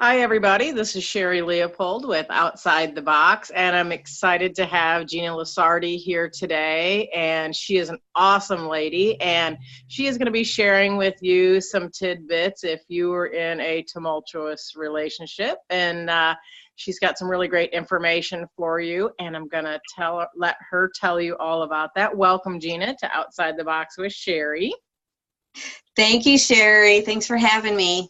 Hi, everybody. This is Sherri Leopold with Outside the Box, and I'm excited to have Gina Lusardi here today. And she is an awesome lady, and she is going to be sharing with you some tidbits if you were in a tumultuous relationship. And she's got some really great information for you, and I'm going to let her tell you all about that. Welcome, Gina, to Outside the Box with Sherri. Thank you, Sherri. Thanks for having me.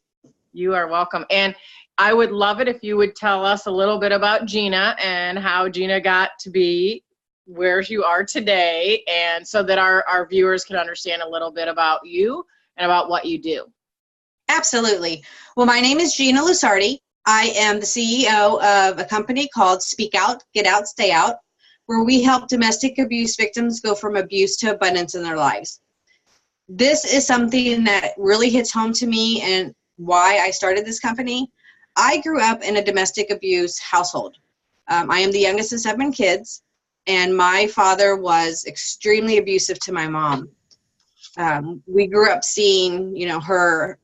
You are welcome. And I would love it if you would tell us a little bit about Gina and how Gina got to be where you are today, and so that our viewers can understand a little bit about you and about what you do. Absolutely. Well, my name is Gina Lusardi. I am the CEO of a company called Speak Out, Get Out, Stay Out, where we help domestic abuse victims go from abuse to abundance in their lives. This is something that really hits home to me and why I started this company. I grew up in a domestic abuse household. I am the youngest of 7 kids, and my father was extremely abusive to my mom. We grew up seeing, her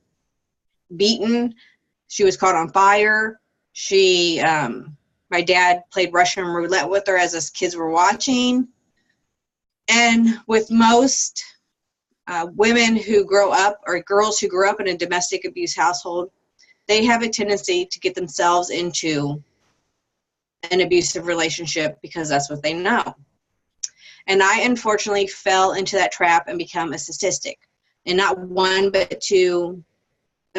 beaten. She was caught on fire. My dad played Russian roulette with her as us kids were watching. And with most women who grow up, or girls who grew up in a domestic abuse household, they have a tendency to get themselves into an abusive relationship because that's what they know. And I unfortunately fell into that trap and become a statistic in not 1 but 2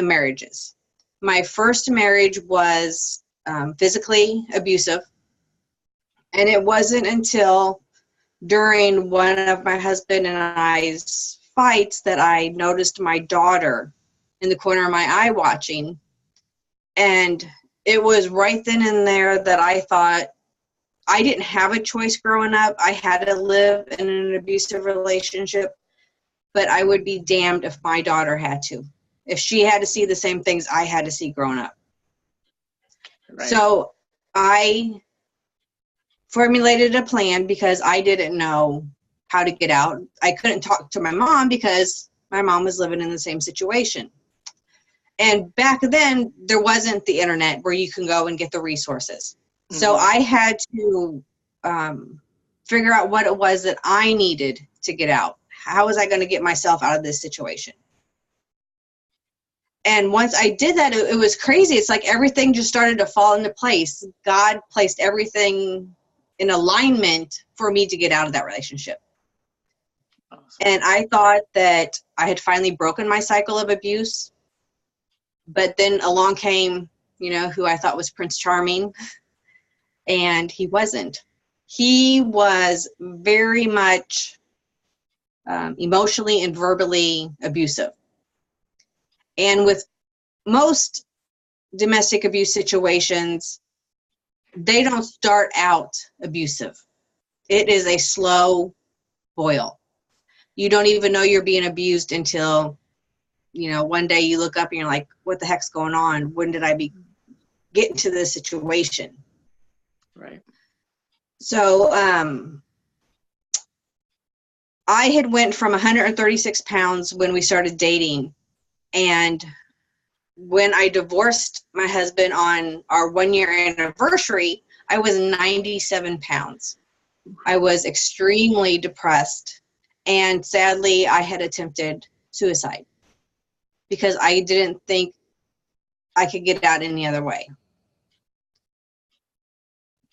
marriages. My first marriage was physically abusive, and it wasn't until during one of my husband and I's fights that I noticed my daughter in the corner of my eye watching. And it was right then and there that I thought I didn't have a choice growing up. I had to live in an abusive relationship, but I would be damned if my daughter had to. If she had to see the same things I had to see growing up. Right. So I formulated a plan because I didn't know how to get out. I couldn't talk to my mom because my mom was living in the same situation. And back then, there wasn't the internet where you can go and get the resources. Mm-hmm. So I had to figure out what it was that I needed to get out. How was I going to get myself out of this situation? And once I did that, it was crazy. It's like everything just started to fall into place. God placed everything in alignment for me to get out of that relationship. Awesome. And I thought that I had finally broken my cycle of abuse. But then along came, who I thought was Prince Charming, and he wasn't. He was very much emotionally and verbally abusive. And with most domestic abuse situations, they don't start out abusive. It is a slow boil. You don't even know you're being abused until one day you look up and you're like, what the heck's going on? When did I get into this situation? Right. So I had went from 136 pounds when we started dating. And when I divorced my husband on our 1-year anniversary, I was 97 pounds. I was extremely depressed. And sadly, I had attempted suicide, because I didn't think I could get out any other way.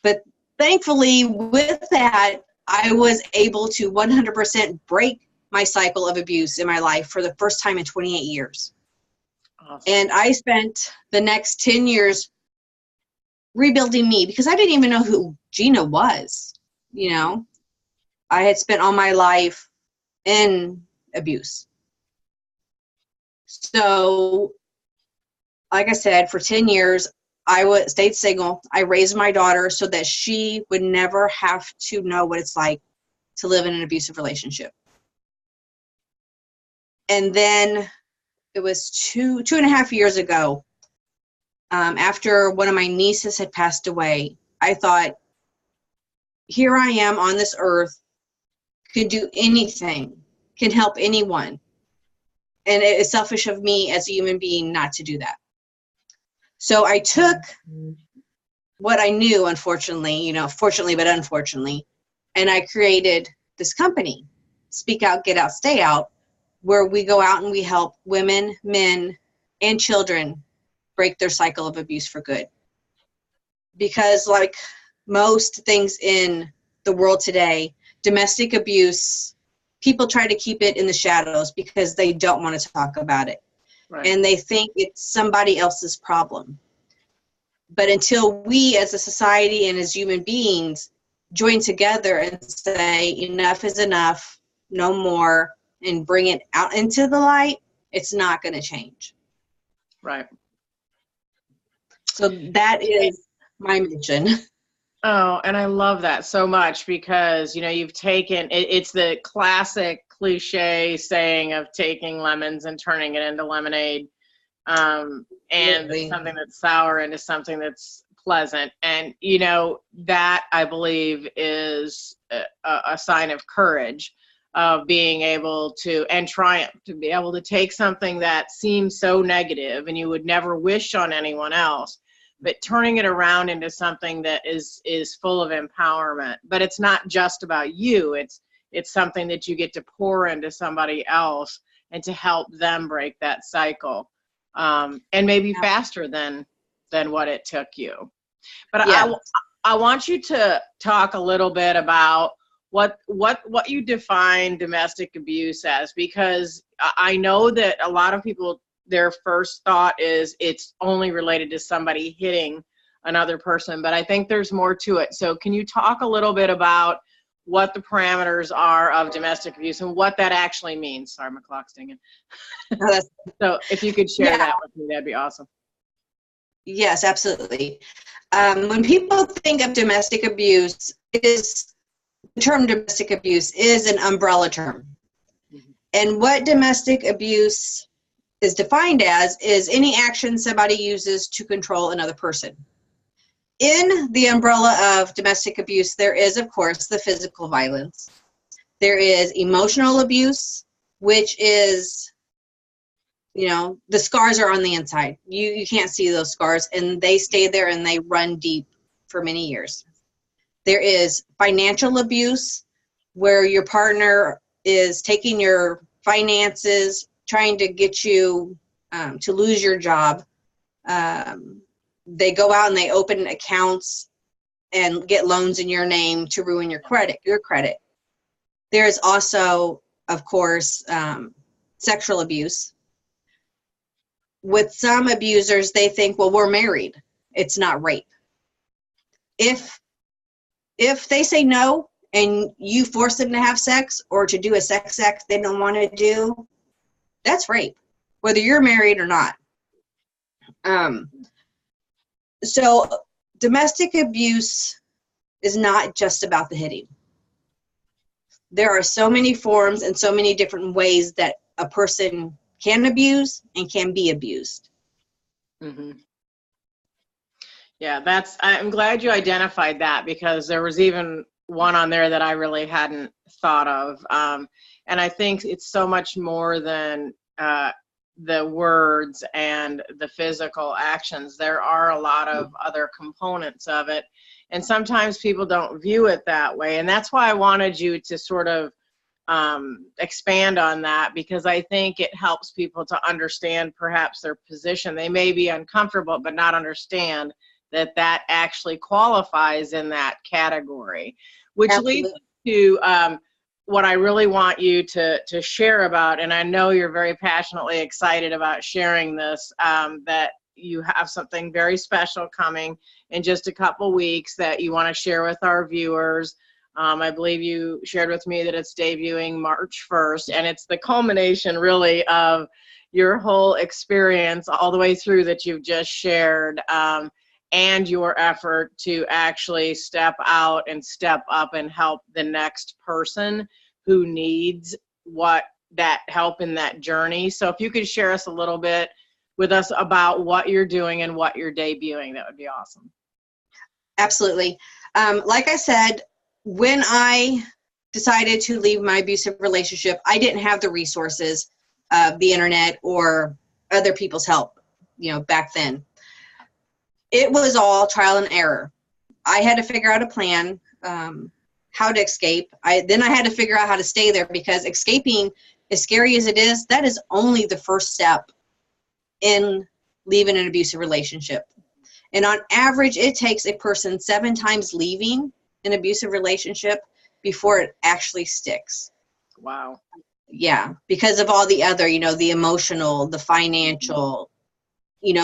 But thankfully, with that, I was able to 100% break my cycle of abuse in my life for the first time in 28 years. Awesome. And I spent the next 10 years rebuilding me, because I didn't even know who Gina was. I had spent all my life in abuse. So, like I said, for 10 years, I stayed single. I raised my daughter so that she would never have to know what it's like to live in an abusive relationship. And then it was 2.5 years ago, after one of my nieces had passed away, I thought, here I am on this earth, can do anything, can help anyone. And it is selfish of me as a human being not to do that. So I took what I knew, unfortunately, fortunately but unfortunately, and I created this company, Speak Out, Get Out, Stay Out, where we go out and we help women, men, and children break their cycle of abuse for good. Because like most things in the world today, domestic abuse, people try to keep it in the shadows because they don't want to talk about it. Right. And they think it's somebody else's problem. But until we as a society and as human beings join together and say enough is enough, no more, and bring it out into the light, it's not going to change. Right. So that is my mission. Oh, and I love that so much because, you've taken, it's the classic cliche saying of taking lemons and turning it into lemonade, and really? Something that's sour into something that's pleasant. And, that I believe is a sign of courage, of being able to, and triumph, to be able to take something that seems so negative and you would never wish on anyone else, but turning it around into something that is full of empowerment. But it's not just about you. It's something that you get to pour into somebody else and to help them break that cycle, and maybe faster than what it took you. But yeah. I want you to talk a little bit about what you define domestic abuse as, because I know that a lot of people, their first thought is it's only related to somebody hitting another person, but I think there's more to it. So can you talk a little bit about what the parameters are of domestic abuse and what that actually means? Sorry, my clock's dinging. So if you could share that with me, that'd be awesome. Yes, absolutely. When people think of domestic abuse, the term domestic abuse is an umbrella term. Mm-hmm. And what domestic abuse is defined as is any action somebody uses to control another person. In the umbrella of domestic abuse, there is, of course, the physical violence. There is emotional abuse, which is, the scars are on the inside. You can't see those scars, and they stay there and they run deep for many years. There is financial abuse, where your partner is taking your finances, trying to get you to lose your job. They go out and they open accounts and get loans in your name to ruin your credit. There's also, of course, sexual abuse. With some abusers, they think, well, we're married. It's not rape. If they say no and you force them to have sex or to do a sex act they don't want to do, that's rape, whether you're married or not. So domestic abuse is not just about the hitting. There are so many forms and so many different ways that a person can abuse and can be abused. Mm-hmm. Yeah, I'm glad you identified that, because there was even one on there that I really hadn't thought of. And I think it's so much more than the words and the physical actions. There are a lot of other components of it. And sometimes people don't view it that way. And that's why I wanted you to sort of expand on that, because I think it helps people to understand perhaps their position. They may be uncomfortable, but not understand that actually qualifies in that category, which Absolutely. Leads to what I really want you to share about, and I know you're very passionately excited about sharing this, that you have something very special coming in just a couple weeks that you want to share with our viewers. I believe you shared with me that it's debuting March 1st, and it's the culmination really of your whole experience all the way through that you've just shared, and your effort to actually step out and step up and help the next person who needs that help in that journey. So if you could share us a little bit with us about what you're doing and what you're debuting, that would be awesome. Absolutely. Like I said, when I decided to leave my abusive relationship, I didn't have the resources of the internet or other people's help, back then. it was all trial and error. I had to figure out a plan, how to escape. Then I had to figure out how to stay there, because escaping, as scary as it is, that is only the first step in leaving an abusive relationship. And on average, it takes a person 7 times leaving an abusive relationship before it actually sticks. Wow. Yeah, because of all the other, the emotional, the financial,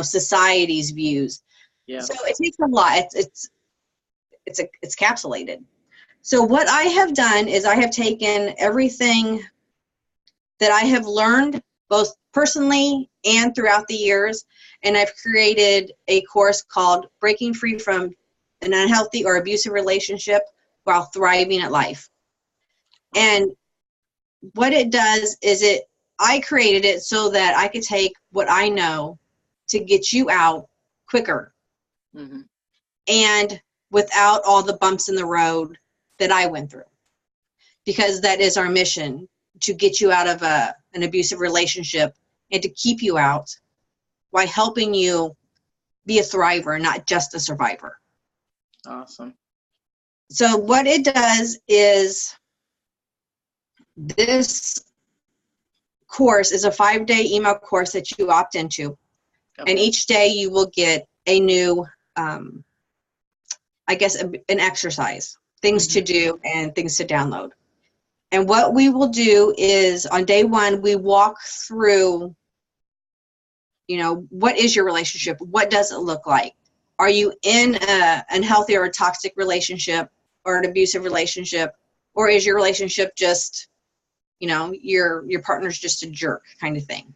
society's views. Yeah. So it takes a lot. It's capsulated. So what I have done is I have taken everything that I have learned, both personally and throughout the years, and I've created a course called Breaking Free from an Unhealthy or Abusive Relationship While Thriving at Life. And what it does is I created it so that I could take what I know to get you out quicker. Mm-hmm. And without all the bumps in the road that I went through. Because that is our mission, to get you out of an abusive relationship and to keep you out while helping you be a thriver, not just a survivor. Awesome. So what it does is, this course is a 5-day email course that you opt into. Okay. And each day you will get a new, an exercise, things to do and things to download. And what we will do is, on day 1, we walk through, what is your relationship? What does it look like? Are you in an unhealthy or a toxic relationship or an abusive relationship? Or is your relationship just, your partner's just a jerk kind of thing?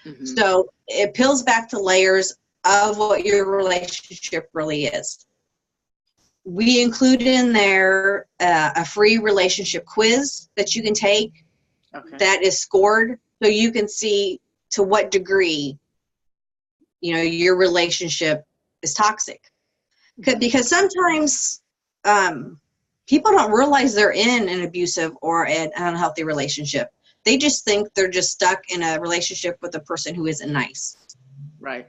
Mm-hmm. So it peels back the layers of what your relationship really is. We include in there a free relationship quiz that you can take. Okay. That is scored, so you can see to what degree, your relationship is toxic. Because sometimes people don't realize they're in an abusive or an unhealthy relationship. They just think they're just stuck in a relationship with a person who isn't nice. Right.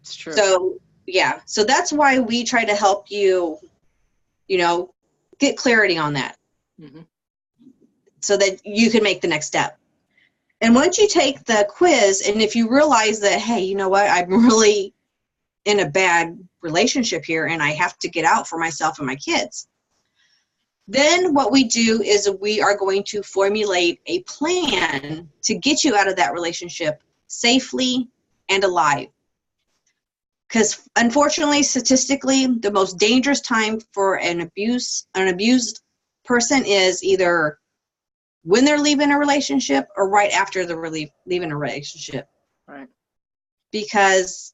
It's true. So, yeah. So that's why we try to help you, get clarity on that. Mm-hmm. So that you can make the next step. And once you take the quiz, and if you realize that, hey, you know what, I'm really in a bad relationship here and I have to get out for myself and my kids, then what we do is we are going to formulate a plan to get you out of that relationship safely and alive. Because unfortunately, statistically, the most dangerous time for an abused person is either when they're leaving a relationship or right after they're leaving a relationship. Right. Because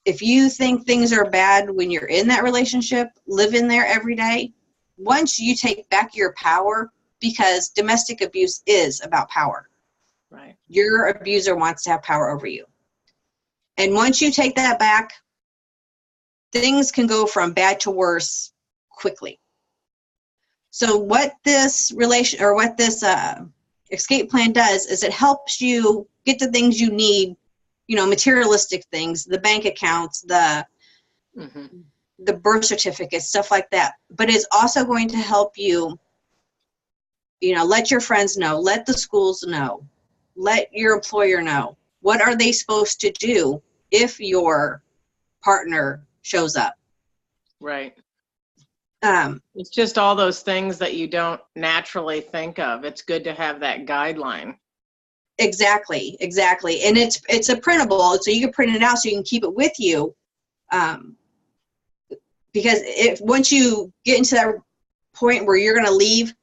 if you think things are bad when you're in that relationship, living there every day, once you take back your power, because domestic abuse is about power. Right. Your abuser wants to have power over you. And once you take that back, things can go from bad to worse quickly. So what this escape plan does is it helps you get the things you need, materialistic things, the bank accounts, the birth certificates, stuff like that. But it's also going to help you, let your friends know, let the schools know, let your employer know. What are they supposed to do if your partner shows up? Right. It's just all those things that you don't naturally think of. It's good to have that guideline. Exactly. And it's a printable, so you can print it out so you can keep it with you. Because once you get into that point where you're going to leave,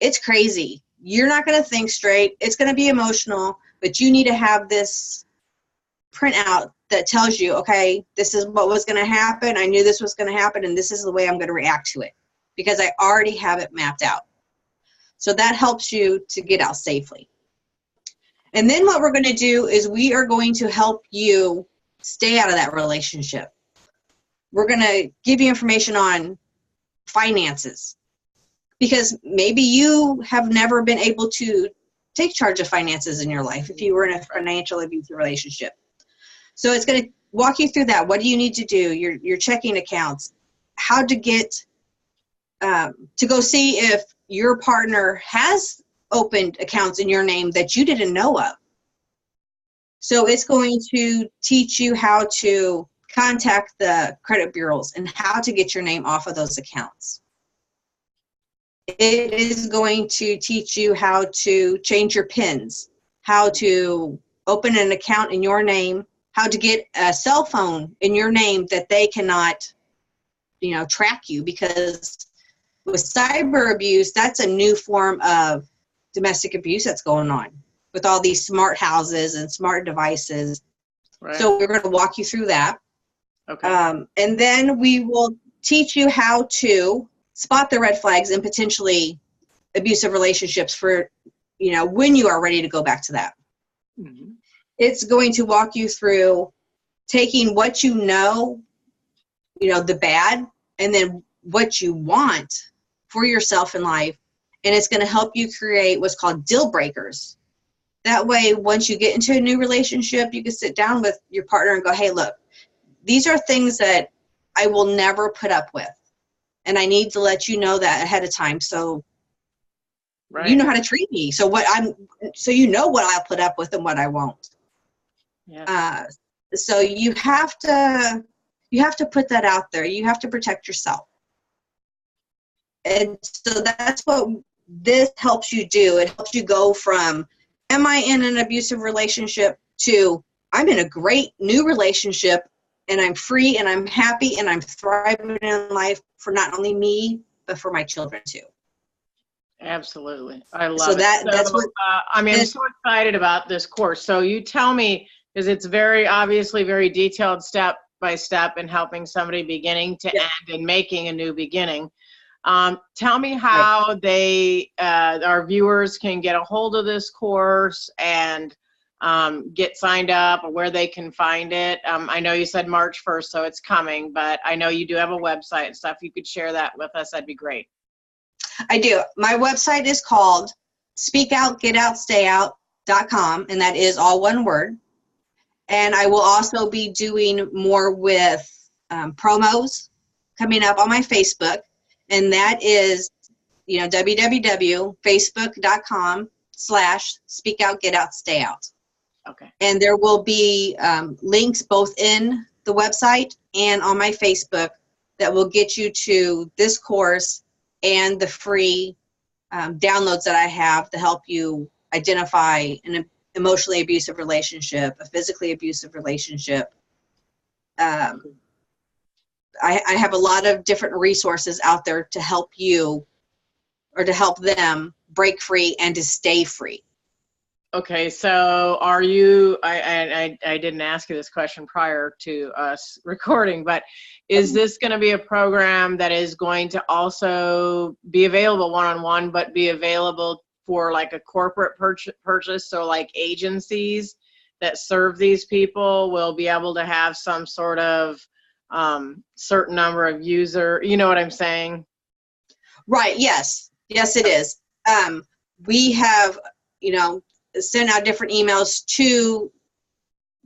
it's crazy. You're not going to think straight. It's going to be emotional, but you need to have this printout that tells you, okay, this is what was going to happen. I knew this was going to happen, and this is the way I'm going to react to it because I already have it mapped out. So that helps you to get out safely. And then what we're going to do is we are going to help you stay out of that relationship. We're going to give you information on finances because maybe you have never been able to take charge of finances in your life if you were in a financial abusive relationship. So it's going to walk you through that. What do you need to do? Your checking accounts, how to get to go see if your partner has opened accounts in your name that you didn't know of. So it's going to teach you how to contact the credit bureaus and how to get your name off of those accounts. It is going to teach you how to change your PINs, how to open an account in your name, how to get a cell phone in your name that they cannot, track you, because with cyber abuse, that's a new form of domestic abuse that's going on with all these smart houses and smart devices. Right. So we're going to walk you through that. Okay. And then we will teach you how to spot the red flags and potentially abusive relationships for, when you are ready to go back to that. Mm-hmm. It's going to walk you through taking what the bad, and then what you want for yourself in life. And it's going to help you create what's called deal breakers. That way, once you get into a new relationship, you can sit down with your partner and go, hey, look, these are things that I will never put up with. And I need to let you know that ahead of time. So right. You know how to treat me. So you know what I'll put up with and what I won't. Yeah. So you have to put that out there. You have to protect yourself. And so that's what this helps you do. It helps you go from, am I in an abusive relationship, to I'm in a great new relationship and I'm free and I'm happy and I'm thriving in life for not only me, but for my children too. Absolutely. I love so it. That's what I'm so excited about this course. So you tell me, because it's very obviously very detailed step by step in helping somebody beginning to end and making a new beginning. Tell me how our viewers can get a hold of this course and get signed up, or where they can find it. I know you said March 1st, so it's coming, but I know you do have a website and stuff. You could share that with us. That'd be great. I do. My website is called speakoutgetoutstayout.com, and that is all one word. And I will also be doing more with promos coming up on my Facebook. And that is, www.facebook.com/speakoutgetoutstayout. Okay. And there will be links both in the website and on my Facebook that will get you to this course and the free downloads that I have to help you identify an emotionally abusive relationship, a physically abusive relationship. I have a lot of different resources out there to help you, or to help them break free and to stay free. Okay, so are you, I didn't ask you this question prior to us recording, but is this going to be a program that is going to also be available one-on-one, but be available for like a corporate purchase? So like agencies that serve these people will be able to have some sort of certain number of you know what I'm saying? Right. Yes, it is. We have, send out different emails to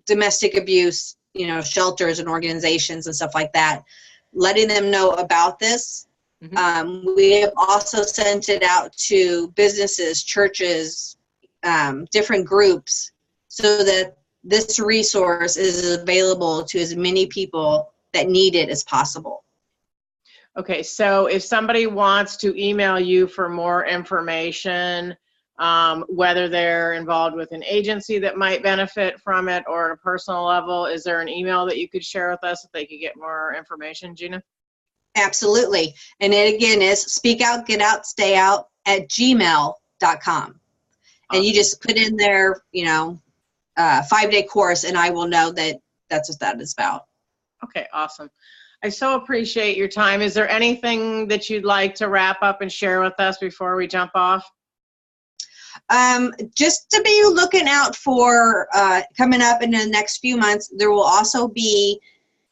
domestic abuse, shelters and organizations and stuff like that, letting them know about this. Mm-hmm. We have also sent it out to businesses, churches, different groups, so that this resource is available to as many people that need it as possible. Okay, so if somebody wants to email you for more information, whether they're involved with an agency that might benefit from it or at a personal level, is there an email that you could share with us if they could get more information, Gina? Absolutely. And it again is speakoutgetoutstayout@gmail.com. And you just put in there, 5-day course, and I will know that that's what that is about. Okay, awesome. I so appreciate your time. Is there anything that you'd like to wrap up and share with us before we jump off? Just to be looking out for coming up in the next few months, there will also be,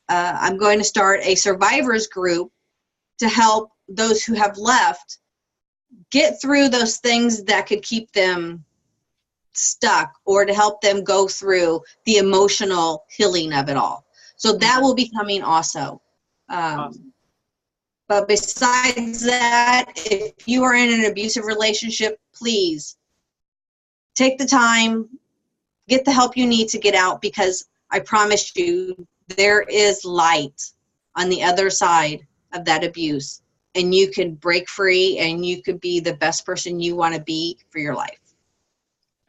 I'm going to start a survivors group to help those who have left get through those things that could keep them stuck, or to help them go through the emotional healing of it all. So that will be coming also. Awesome. But besides that, if you are in an abusive relationship, please take the time, get the help you need to get out, because I promise you there is light on the other side of that abuse, and you can break free and you could be the best person you want to be for your life.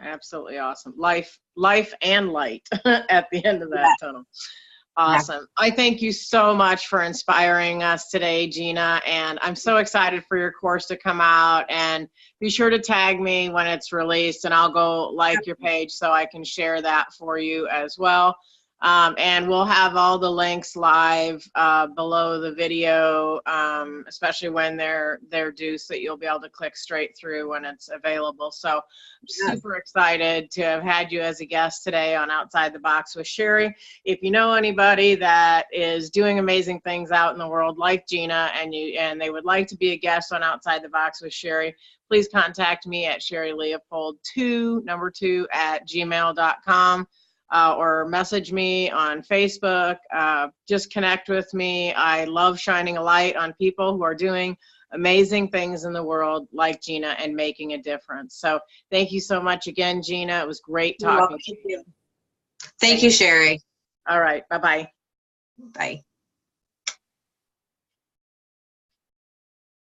Absolutely awesome. Life and light at the end of that tunnel. Awesome. I thank you so much for inspiring us today, Gina, and I'm so excited for your course to come out, and be sure to tag me when it's released, and I'll go like your page so I can share that for you as well. And we'll have all the links live below the video, especially when they're due, so that you'll be able to click straight through when it's available. So I'm super excited to have had you as a guest today on Outside the Box with Sherri. If you know anybody that is doing amazing things out in the world like Gina, and they would like to be a guest on Outside the Box with Sherri, please contact me at sherrileopold2@gmail.com. Or message me on Facebook. Just connect with me. I love shining a light on people who are doing amazing things in the world like Gina and making a difference. So thank you so much again, Gina. It was great talking to you. Thank you, Sherri. All right. Bye-bye. Bye.